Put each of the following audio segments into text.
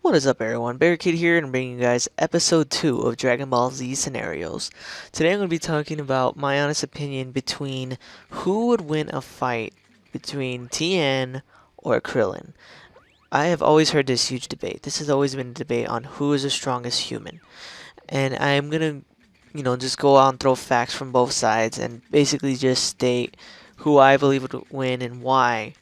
What is up everyone, Barricade here and I'm bringing you guys episode 2 of Dragon Ball Z Scenarios. Today I'm going to be talking about my honest opinion between who would win a fight between Tien or Krillin. I have always heard this huge debate. This has always been a debate on who is the strongest human. And I'm going to, just go out and throw facts from both sides and basically just state who I believe would win and why.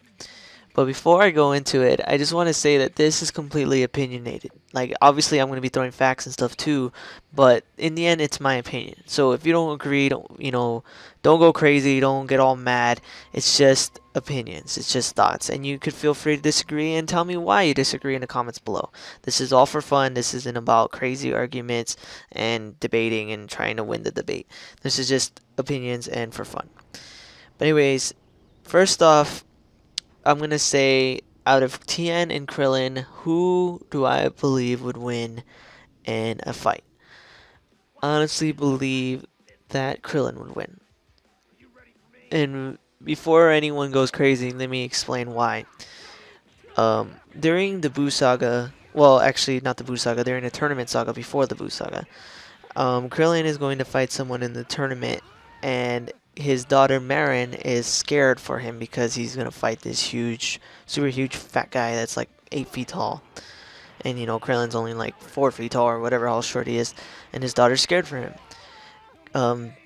But before I go into it, I just want to say that this is completely opinionated. Like, obviously, I'm going to be throwing facts and stuff too, but in the end, it's my opinion. So if you don't agree, don't go crazy, don't get all mad. It's just opinions, it's just thoughts, and you could feel free to disagree and tell me why you disagree in the comments below. This is all for fun. This isn't about crazy arguments and debating and trying to win the debate. This is just opinions and for fun. But anyways, first off, I'm going to say out of Tien and Krillin, who do I believe would win in a fight? I honestly believe that Krillin would win. And before anyone goes crazy, let me explain why. During the Buu Saga, well, actually not the Buu Saga, during the Tournament Saga before the Buu Saga, Krillin is going to fight someone in the tournament, and his daughter Marin is scared for him because he's gonna fight this huge, super huge fat guy that's like 8 feet tall, and Krillin's only like 4 feet tall or whatever how short he is, and his daughter's scared for him.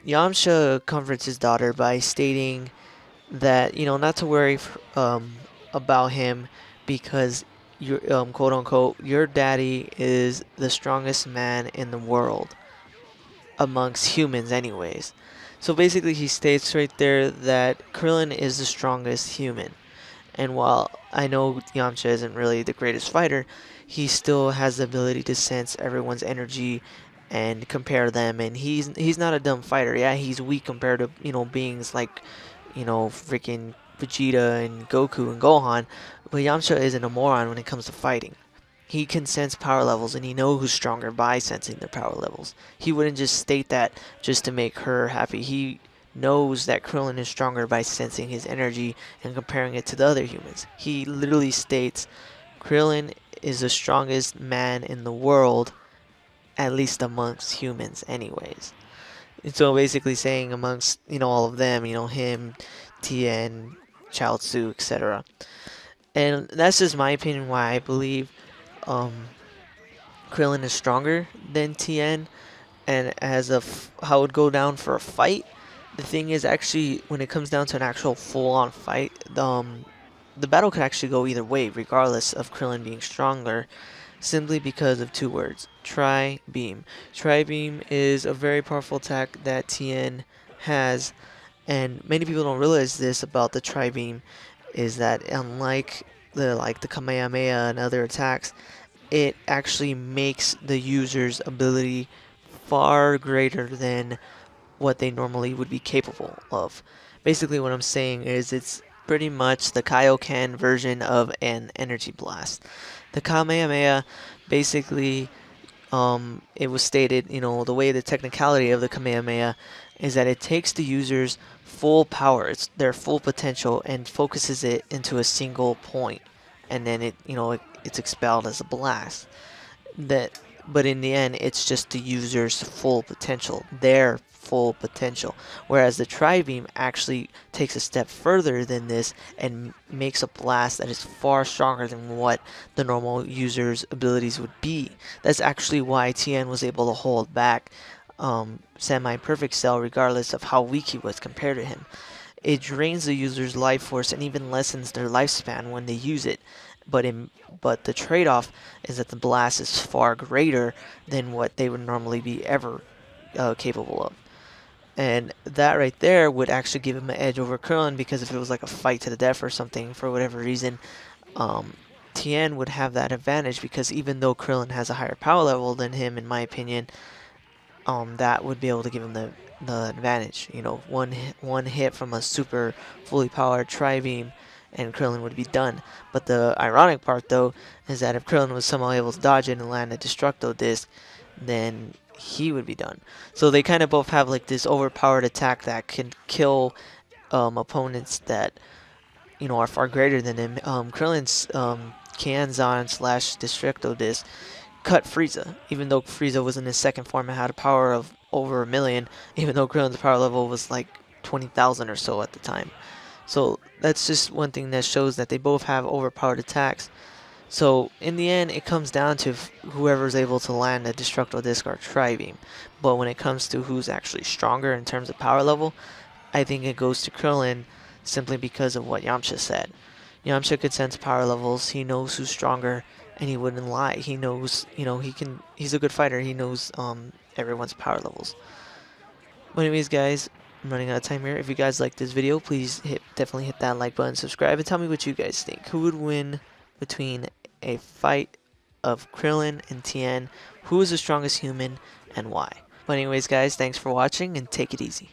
Yamcha comforts his daughter by stating that not to worry about him because your quote unquote your daddy is the strongest man in the world amongst humans anyways. So basically he states right there that Krillin is the strongest human. And while I know Yamcha isn't really the greatest fighter, he still has the ability to sense everyone's energy and compare them, and he's not a dumb fighter. Yeah, he's weak compared to, beings like, freaking Vegeta and Goku and Gohan, but Yamcha isn't a moron when it comes to fighting. He can sense power levels, and he knows who's stronger by sensing their power levels. He wouldn't just state that just to make her happy. He knows that Krillin is stronger by sensing his energy and comparing it to the other humans. He literally states Krillin is the strongest man in the world, at least amongst humans anyways. And so basically saying amongst, all of them, him, Tien, Chaozu, etc. And that's just my opinion why I believe Krillin is stronger than Tien, and as of how it would go down for a fight, the thing is actually when it comes down to an actual full-on fight, the battle could actually go either way, regardless of Krillin being stronger, simply because of two words: Tri-Beam. Tri-Beam is a very powerful attack that Tien has, and many people don't realize this about the Tri-Beam, is that unlike the Kamehameha and other attacks, it actually makes the user's ability far greater than what they normally would be capable of. Basically what I'm saying is it's pretty much the Kaioken version of an energy blast. The Kamehameha, basically, it was stated, the way the technicality of the Kamehameha is that it takes the user's full power, it's their full potential, and focuses it into a single point, and then it's expelled as a blast. But in the end, it's just the user's full potential, their full potential. Whereas the Tri-Beam actually takes a step further than this and makes a blast that is far stronger than what the normal user's abilities would be. That's actually why Tien was able to hold back Semi-Perfect Cell regardless of how weak he was compared to him. It drains the user's life force and even lessens their lifespan when they use it. But the trade-off is that the blast is far greater than what they would normally be ever capable of. And that right there would actually give him an edge over Krillin, because if it was like a fight to the death or something, for whatever reason, Tien would have that advantage, because even though Krillin has a higher power level than him, in my opinion, that would be able to give him the advantage. One hit from a super fully powered Tri-Beam and Krillin would be done. But the ironic part, though, is that if Krillin was somehow able to dodge it and land a Destructo Disc, then he would be done. So they kind of both have like this overpowered attack that can kill opponents that are far greater than him. Krillin's Kanzan slash Destructo Disc cut Frieza, even though Frieza was in his second form and had a power of over 1,000,000, even though Krillin's power level was like 20,000 or so at the time. So that's just one thing that shows that they both have overpowered attacks. So in the end, it comes down to whoever's able to land a Destructo Disc or Tri-Beam. But when it comes to who's actually stronger in terms of power level, I think it goes to Krillin simply because of what Yamcha said. Yamcha could sense power levels. He knows who's stronger, and he wouldn't lie. He knows, he's a good fighter. He knows everyone's power levels. But anyways, guys, I'm running out of time here. If you guys like this video, please definitely hit that like button, subscribe, and tell me what you guys think. Who would win between a fight of Krillin and Tien? Who is the strongest human, and why? But anyways, guys, thanks for watching, and take it easy.